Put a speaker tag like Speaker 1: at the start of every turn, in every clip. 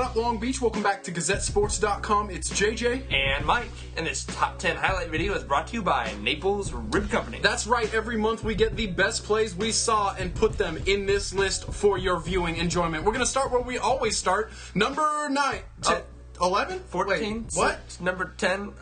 Speaker 1: up, Long Beach? Welcome back to GazetteSports.com. It's JJ.
Speaker 2: And Mike. And this top 10 highlight video is brought to you by Naples Rib Company.
Speaker 1: That's right. Every month we get the best plays we saw and put them in this list for your viewing enjoyment. We're going to start where we always start. Number 9. 11?
Speaker 2: 14?
Speaker 1: Wait, what?
Speaker 2: Number 10?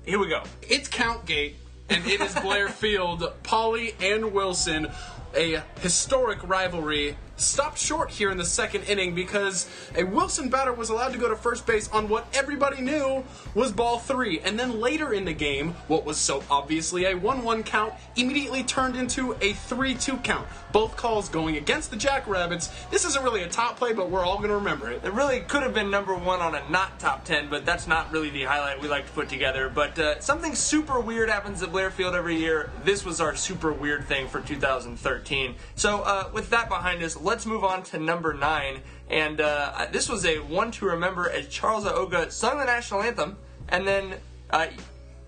Speaker 2: Here we go.
Speaker 1: It's Countgate, and it is Blair Field. Pauly and Wilson, a historic rivalry, stopped short here in the second inning because a Wilson batter was allowed to go to first base on what everybody knew was ball 3. And then later in the game, what was so obviously a 1-1 count immediately turned into a 3-2 count. Both calls going against the Jackrabbits. This isn't really a top play, but we're all going to remember it.
Speaker 2: It really could have been number 1 on a not top 10, but that's not really the highlight we like to put together. But something super weird happens at Blair Field every year. This was our super weird thing for 2013. So with that behind us, let's move on to number 9. And this was a one to remember as Charles Aoga sung the national anthem and then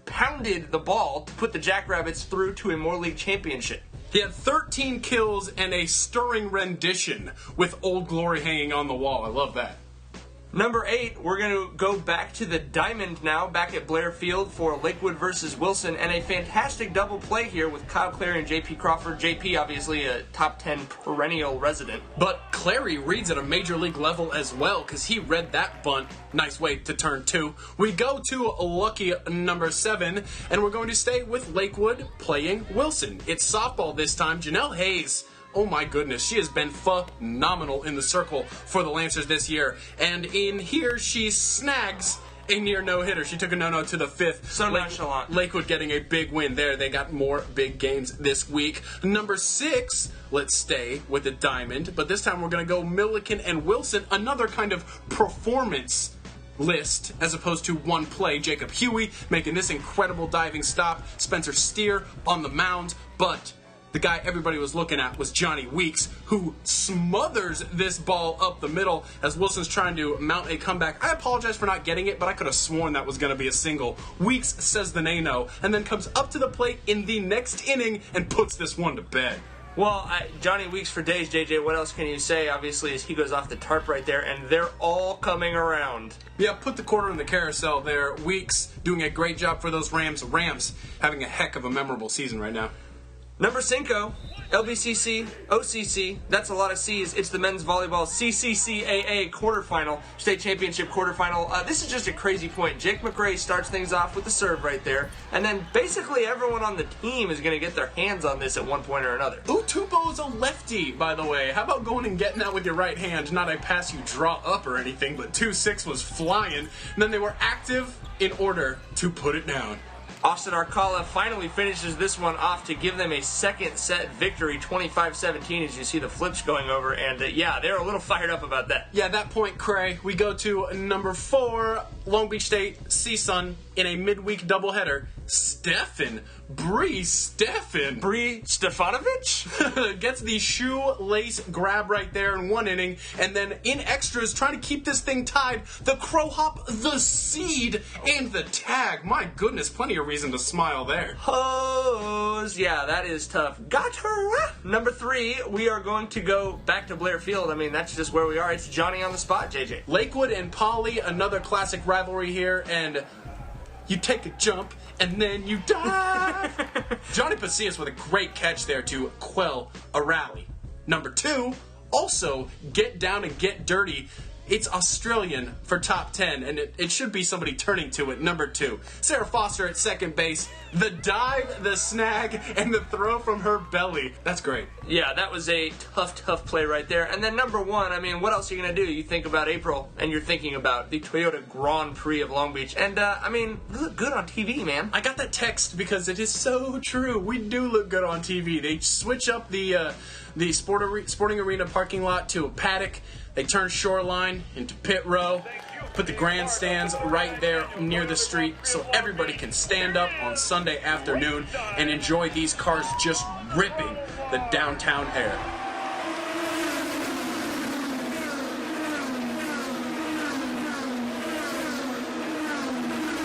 Speaker 2: pounded the ball to put the Jackrabbits through to a Moore League championship.
Speaker 1: He had 13 kills and a stirring rendition with Old Glory hanging on the wall. I love that.
Speaker 2: Number 8, we're going to go back to the Diamond now, back at Blair Field for Lakewood versus Wilson, and a fantastic double play here with Kyle Clary and J.P. Crawford. J.P. obviously a top 10 perennial resident.
Speaker 1: But Clary reads at a major league level as well because he read that bunt. Nice way to turn 2. We go to lucky number 7, and we're going to stay with Lakewood playing Wilson. It's softball this time. Janelle Hayes. Oh my goodness, she has been phenomenal in the circle for the Lancers this year. And in here, she snags a near no-hitter. She took a no-no to the 5th.
Speaker 2: So nonchalant.
Speaker 1: Lakewood getting a big win there. They got more big games this week. Number 6, let's stay with the Diamond. But this time we're going to go Milliken and Wilson. Another kind of performance list as opposed to one play. Jacob Huey making this incredible diving stop. Spencer Steer on the mound. But the guy everybody was looking at was Johnny Weeks, who smothers this ball up the middle as Wilson's trying to mount a comeback. I apologize for not getting it, but I could have sworn that was going to be a single. Weeks says the nay-no, and then comes up to the plate in the next inning and puts this one to bed.
Speaker 2: Well, Johnny Weeks for days, JJ. What else can you say? Obviously, as he goes off the tarp right there, and they're all coming around.
Speaker 1: Yeah, put the quarter in the carousel there. Weeks doing a great job for those Rams. Rams having a heck of a memorable season right now.
Speaker 2: Number 5, LBCC, OCC, that's a lot of C's. It's the men's volleyball CCCAA quarterfinal, state championship quarterfinal. This is just a crazy point. Jake McRae starts things off with the serve right there, and then basically everyone on the team is going to get their hands on this at one point or another.
Speaker 1: Utubo's a lefty, by the way. How about going and getting that with your right hand? Not a pass you draw up or anything, but 2-6 was flying, and then they were active in order to put it down.
Speaker 2: Austin Arcala finally finishes this one off to give them a second set victory, 25-17, as you see the flips going over. And yeah, they're a little fired up about that.
Speaker 1: Yeah, that point, Cray. We go to number 4, Long Beach State, CSUN, in a midweek doubleheader. Bree Stefanovic gets the shoelace grab right there in one inning, and then in extras, trying to keep this thing tied, the crow hop, the seed, and the tag. My goodness, plenty of reason to smile there.
Speaker 2: Hose. Yeah, that is tough. Got her. Number 3, we are going to go back to Blair Field. I mean, that's just where we are. It's Johnny on the spot, JJ.
Speaker 1: Lakewood and Pauly, another classic rivalry here, and you take a jump, and then you dive. Johnny Pasillas with a great catch there to quell a rally. Number 2, also get down and get dirty. It's Australian for top 10, and it should be somebody turning to it. Number 2, Sarah Foster at second base. The dive, the snag, and the throw from her belly. That's great.
Speaker 2: Yeah, that was a tough play right there. And then number 1, I mean, what else are you going to do? You think about April, and you're thinking about the Toyota Grand Prix of Long Beach. And, I mean, we look good on TV, man.
Speaker 1: I got that text because it is so true. We do look good on TV. They switch up the sporting arena parking lot to a paddock. They turn Shoreline into pit row, put the grandstands right there near the street so everybody can stand up on Sunday afternoon and enjoy these cars just ripping the downtown air.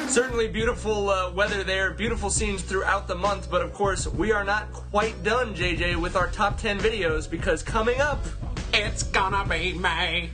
Speaker 2: Certainly beautiful weather there, beautiful scenes throughout the month, but of course we are not quite done, JJ, with our top 10 videos, because coming up,
Speaker 1: it's gonna be May.